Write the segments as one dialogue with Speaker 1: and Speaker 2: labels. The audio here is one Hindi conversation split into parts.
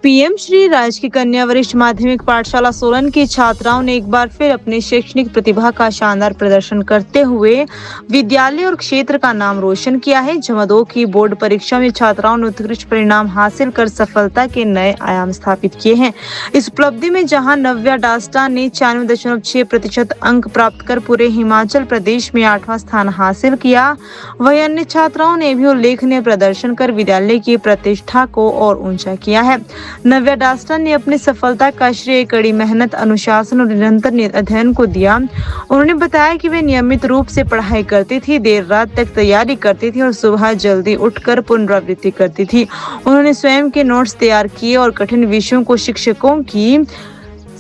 Speaker 1: पीएम श्री राजकीय कन्या वरिष्ठ माध्यमिक पाठशाला सोलन की छात्राओं ने एक बार फिर अपनी शैक्षणिक प्रतिभा का शानदार प्रदर्शन करते हुए विद्यालय और क्षेत्र का नाम रोशन किया है। जमा 2 की बोर्ड परीक्षा में छात्राओं ने उत्कृष्ट परिणाम हासिल कर सफलता के नए आयाम स्थापित किए हैं। इस उपलब्धि में जहां नव्या डास्टा ने 96.6% अंक प्राप्त कर पूरे हिमाचल प्रदेश में 8वां स्थान हासिल किया, वहीं अन्य छात्राओं ने भी उल्लेखनीय प्रदर्शन कर विद्यालय की प्रतिष्ठा को और ऊंचा किया है। नव्या डास्टा ने अपनी सफलता का श्रेय कड़ी मेहनत, अनुशासन और निरंतर अध्ययन को दिया। उन्होंने बताया कि वे नियमित रूप से पढ़ाई करती थी, देर रात तक तैयारी करती थी और सुबह जल्दी उठकर पुनरावृत्ति करती थी। उन्होंने स्वयं के नोट्स तैयार किए और कठिन विषयों को शिक्षकों की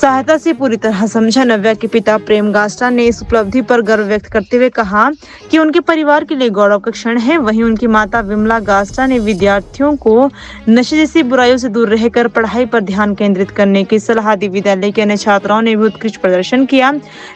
Speaker 1: सहायता से पूरी तरह समझा। नव्या के पिता प्रेम गास्टा ने इस उपलब्धि पर गर्व व्यक्त करते हुए कहा कि उनके परिवार के लिए गौरव का क्षण है। वहीं उनकी माता विमला गास्टा ने विद्यार्थियों को नशे जैसी बुराइयों से दूर रहकर पढ़ाई पर ध्यान केंद्रित करने की सलाह दी। विद्यालय के अन्य छात्राओं ने भी उत्कृष्ट प्रदर्शन किया।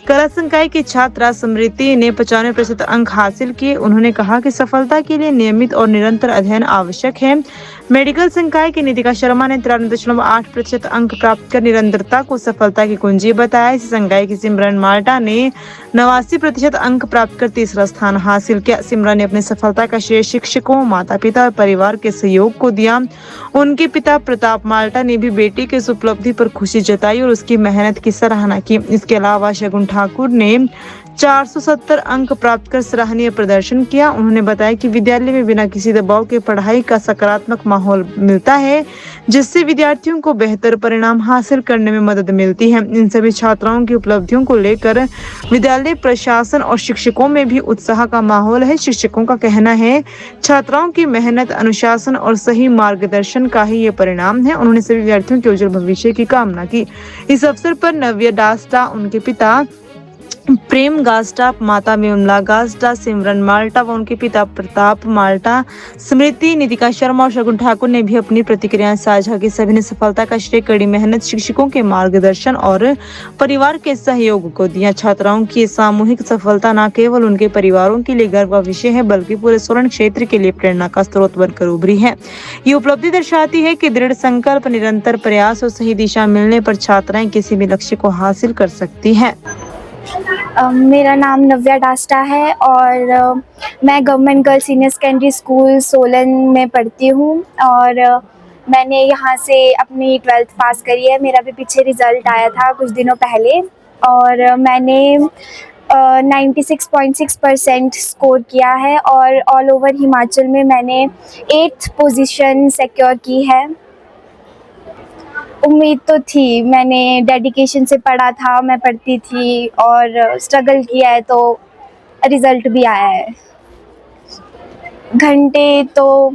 Speaker 1: कला संकाय की छात्रा स्मृति ने 95% अंक हासिल किए। उन्होंने कहा कि सफलता के लिए नियमित और निरंतर अध्ययन आवश्यक है। मेडिकल संकाय की नितिका शर्मा ने 93.8% अंक प्राप्त कर निरंतरता को सफलता की कुंजी बताया। इस संकाय की सिमरन माल्टा ने 89% अंक प्राप्त कर तीसरा स्थान हासिल किया। सिमरन ने अपनी सफलता का श्रेय शिक्षकों, माता पिता और परिवार के सहयोग को दिया। उनके पिता प्रताप माल्टा ने भी बेटी के इस उपलब्धि पर खुशी जताई और उसकी मेहनत की सराहना की। इसके अलावा शगुन ठाकुर ने 470 अंक प्राप्त कर सराहनीय प्रदर्शन किया। उन्होंने बताया कि विद्यालय में बिना किसी दबाव के पढ़ाई का सकारात्मक माहौल मिलता है, जिससे विद्यार्थियों को बेहतर परिणाम हासिल करने में मदद मिलती है। इन सभी छात्राओं की उपलब्धियों को लेकर विद्यालय प्रशासन और शिक्षकों में भी उत्साह का माहौल है। शिक्षकों का कहना है, छात्राओं की मेहनत, अनुशासन और सही मार्गदर्शन का ही ये परिणाम है। उन्होंने सभी विद्यार्थियों के उज्जवल भविष्य की कामना की। इस अवसर पर नव्या डास्टा, उनके पिता प्रेम गास्टा, माता विमला गास्टा, सिमरन माल्टा व उनके पिता प्रताप माल्टा, स्मृति, नितिका शर्मा और शगुन ठाकुर ने भी अपनी प्रतिक्रियाएं साझा की। सभी ने सफलता का श्रेय कड़ी मेहनत, शिक्षकों के मार्गदर्शन और परिवार के सहयोग को दिया। छात्राओं की सामूहिक सफलता न केवल उनके परिवारों के लिए गर्व का विषय है, बल्कि पूरे सोलन क्षेत्र के लिए प्रेरणा का स्रोत बनकर उभरी है। ये उपलब्धि दर्शाती है कि दृढ़ संकल्प, निरंतर प्रयास और सही दिशा मिलने पर छात्राएं किसी भी लक्ष्य को हासिल कर सकती है।
Speaker 2: मेरा नाम नव्या डास्टा है और मैं government girls senior secondary school Solan में पढ़ती हूँ और मैंने यहाँ से अपनी 12th पास करी है। मेरा भी पीछे रिज़ल्ट आया था कुछ दिनों पहले और मैंने 96.6% स्कोर किया है और ऑल ओवर हिमाचल में मैंने 8th पोजीशन सिक्योर की है। उम्मीद तो थी, मैंने डेडिकेशन से पढ़ा था, मैं पढ़ती थी और स्ट्रगल किया है तो रिज़ल्ट भी आया है। घंटे तो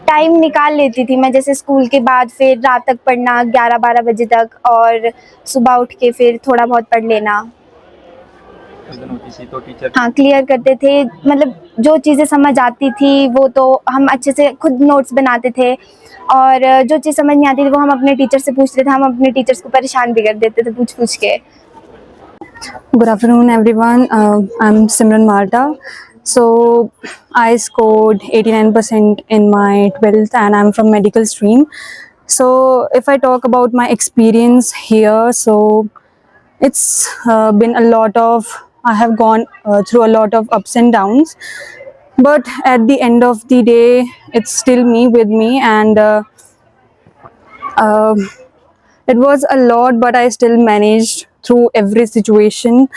Speaker 2: टाइम निकाल लेती थी मैं, जैसे स्कूल के बाद फिर रात तक पढ़ना 11-12 बजे तक और सुबह उठ के फिर थोड़ा बहुत पढ़ लेना।
Speaker 3: तो टीचर
Speaker 2: हाँ, क्लियर करते थे, मतलब जो चीज़ें समझ आती थी वो तो हम अच्छे से खुद नोट्स बनाते थे और जो चीज़ समझ नहीं आती थी वो हम अपने टीचर से पूछते थे। हम अपने टीचर्स को परेशान भी कर देते थे पूछ के।
Speaker 4: Good afternoon, everyone. I'm Simran Malta. So I scored 89% in my 12th, and I'm from medical stream. So if I talk about my experience here, so it's been a lot of. I have gone through a lot of ups and downs, but at the end of the day, it's still me with me, and it was a lot, but I still managed through every situation,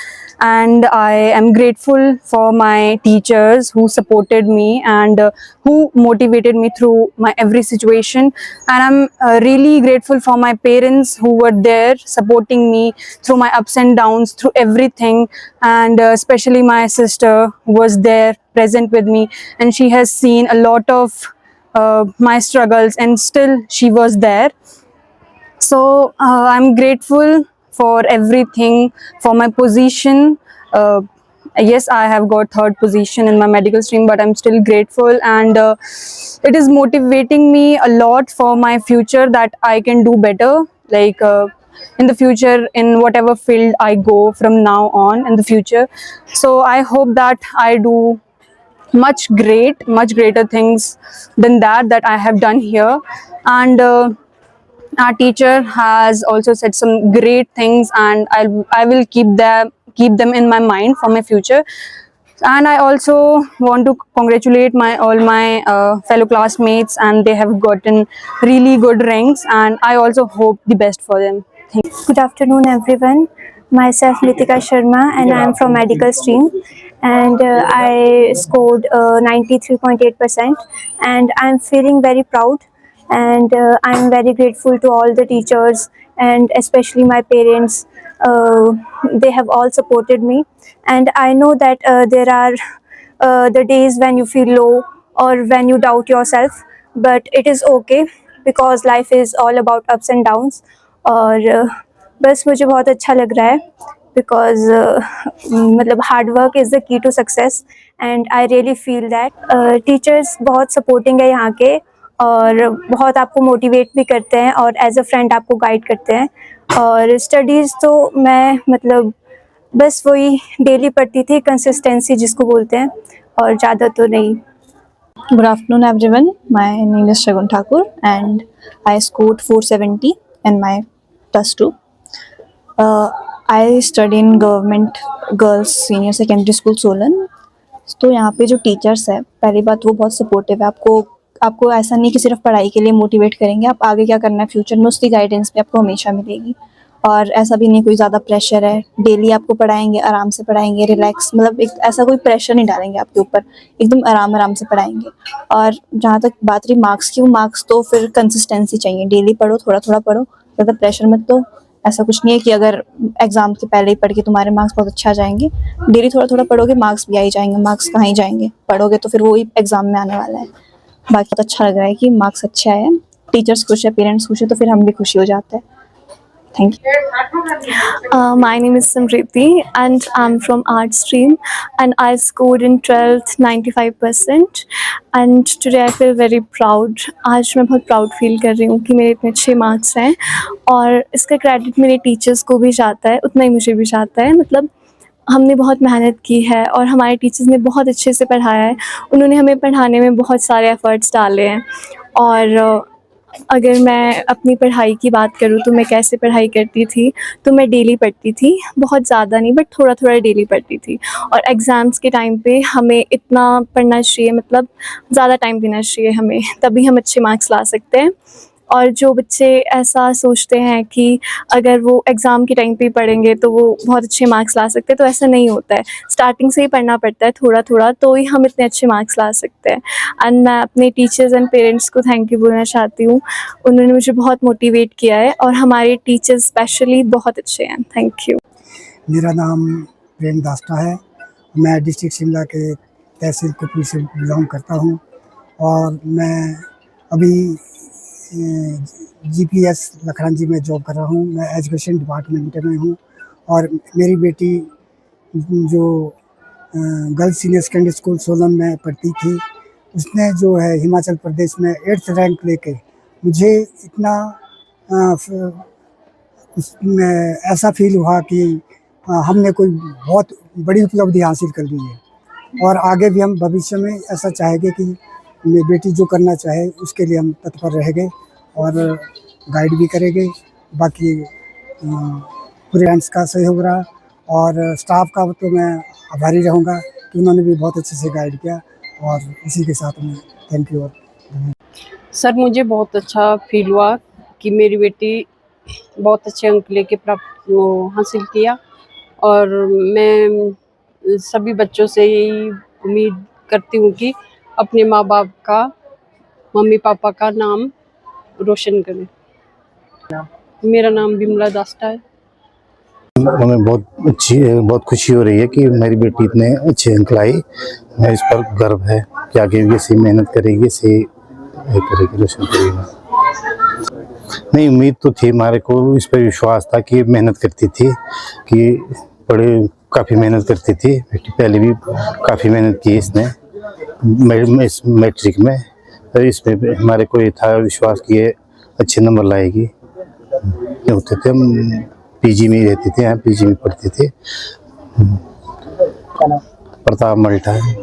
Speaker 4: and I am grateful for my teachers who supported me and who motivated me through my every situation, and I'm really grateful for my parents who were there supporting me through my ups and downs, through everything, and especially my sister was there present with me, and she has seen a lot of my struggles, and still she was there. So I'm grateful for everything, for my position. Yes, I have got 3rd position in my medical stream, but I'm still grateful, and it is motivating me a lot for my future that I can do better, like in the future, in whatever field I go from now on in the future. So I hope that I do much greater things than that I have done here, and our teacher has also said some great things, and I will keep them in my mind for my future. And I also want to congratulate all my fellow classmates, and they have gotten really good ranks, and I also hope the best for them. Thank you.
Speaker 2: Good afternoon, everyone. Myself Nitika Sharma, and I am from medical stream. And I scored 93.8%, and I'm feeling very proud. And I'm very grateful to all the teachers and especially my parents. They have all supported me, and I know that there are the days when you feel low or when you doubt yourself, but it is okay because life is all about ups and downs. और बस मुझे बहुत अच्छा लग रहा है बिकॉज मतलब hard work is the key to success, and I really feel that teachers बहुत सपोर्टिंग है यहाँ के, और बहुत आपको मोटिवेट भी करते हैं और एज अ फ्रेंड आपको गाइड करते हैं. और स्टडीज़ तो मैं मतलब बस वही डेली पढ़ती थी, कंसिस्टेंसी जिसको बोलते हैं, और ज़्यादा तो नहीं.
Speaker 3: Good afternoon, everyone. My name is Shagun Thakur, and I scored 470 in my plus 2. I study in Government Girls Senior Secondary School Solan. तो यहाँ पे जो टीचर्स है, पहली बात वो बहुत सपोर्टिव है. आपको ऐसा नहीं कि सिर्फ पढ़ाई के लिए मोटिवेट करेंगे, आप आगे क्या करना है फ्यूचर में उसकी गाइडेंस भी आपको हमेशा मिलेगी. और ऐसा भी नहीं कोई ज़्यादा प्रेशर है, डेली आपको पढ़ाएंगे, आराम से पढ़ाएंगे, रिलैक्स, मतलब एक ऐसा कोई प्रेशर नहीं डालेंगे आपके ऊपर, एकदम आराम से पढ़ाएंगे. और जहाँ तक बात रही मार्क्स की, वो मार्क्स तो फिर कंसिस्टेंसी चाहिए, डेली पढ़ो, थोड़ा पढ़ो, ज़्यादा प्रेशर मत दो. ऐसा कुछ नहीं है कि अगर एग्जाम के पहले ही पढ़ के तुम्हारे मार्क्स बहुत अच्छा आ जाएंगे. डेली थोड़ा पढ़ोगे, मार्क्स भी आ ही जाएंगे. मार्क्स कहाँ ही जाएंगे, पढ़ोगे तो फिर वो ही एग्जाम में आने वाला है. बाकी बहुत अच्छा लग रहा है कि मार्क्स अच्छे आए हैं, टीचर्स खुश है, पेरेंट्स खुश है, तो फिर हम भी खुशी हो जाते हैं. Thank you.
Speaker 5: My name is Samriti, and I'm from art stream, and I scored in 12th 95%, and today I feel very proud. आज मैं बहुत प्राउड फील कर रही हूँ कि मेरे इतने अच्छे मार्क्स हैं, और इसका क्रेडिट मेरे टीचर्स को भी जाता है, उतना ही मुझे भी जाता है. मतलब हमने बहुत मेहनत की है और हमारे टीचर्स ने बहुत अच्छे से पढ़ाया है. उन्होंने हमें पढ़ाने में बहुत सारे एफ़र्ट्स डाले हैं. और अगर मैं अपनी पढ़ाई की बात करूँ तो मैं कैसे पढ़ाई करती थी, तो मैं डेली पढ़ती थी, बहुत ज़्यादा नहीं बट थोड़ा डेली पढ़ती थी. और एग्ज़ाम्स के टाइम पे हमें इतना पढ़ना चाहिए, मतलब ज़्यादा टाइम देना चाहिए हमें, तभी हम अच्छे मार्क्स ला सकते हैं. और जो बच्चे ऐसा सोचते हैं कि अगर वो एग्ज़ाम के टाइम पे पढ़ेंगे तो वो बहुत अच्छे मार्क्स ला सकते हैं, तो ऐसा नहीं होता है. स्टार्टिंग से ही पढ़ना पड़ता है थोड़ा तो ही हम इतने अच्छे मार्क्स ला सकते हैं. एंड मैं अपने टीचर्स एंड पेरेंट्स को थैंक यू बोलना चाहती हूँ. उन्होंने मुझे बहुत मोटिवेट किया है, और हमारे टीचर्स स्पेशली बहुत अच्छे हैं. Thank you.
Speaker 6: मेरा नाम प्रेम दास्ता है. मैं डिस्ट्रिक्ट शिमला के तहसील कुपरी से बिलोंग करता हूँ, और मैं अभी GPS लखरांजी में जॉब कर रहा हूँ. मैं एजुकेशन डिपार्टमेंट में हूँ, और मेरी बेटी जो girls senior secondary school Solan में पढ़ती थी, उसने जो है हिमाचल प्रदेश में 8th रैंक लेके, मुझे इतना उसमें ऐसा फील हुआ कि हमने कोई बहुत बड़ी उपलब्धि हासिल कर ली है. और आगे भी हम भविष्य में ऐसा चाहेंगे कि मेरी बेटी जो करना चाहे उसके लिए हम तत्पर रहेंगे और गाइड भी करेंगे. बाकी पेरेंट्स का सहयोग रहा, और स्टाफ का तो मैं आभारी रहूँगा कि उन्होंने भी बहुत अच्छे से गाइड किया. और इसी के साथ में थैंक यू.
Speaker 7: सर, मुझे बहुत अच्छा फील हुआ कि मेरी बेटी बहुत अच्छे अंक लेके हासिल किया, और मैं सभी बच्चों से यही उम्मीद करती हूँ कि अपने माँ बाप का, मम्मी पापा का नाम रोशन करें. मेरा नाम बिमला दास्ता है.
Speaker 8: हमें बहुत खुशी हो रही है कि मेरी बेटी इतने अच्छे अंक लाई. मैं इस पर गर्व है कि आगे भी ऐसी मेहनत करेगी, ऐसे करेगी, रोशन करेगी. नहीं, उम्मीद तो थी, हमारे को इस पर विश्वास था कि मेहनत करती थी, कि काफ़ी मेहनत करती थी. बेटी पहले भी काफ़ी मेहनत की इसने इस मैट्रिक में, तो इसमें हमारे को ये था विश्वास कि ये अच्छे नंबर लाएगी. होते थे हम PG में ही रहते थे, यहाँ PG में पढ़ते थे. प्रताप मल्टा है.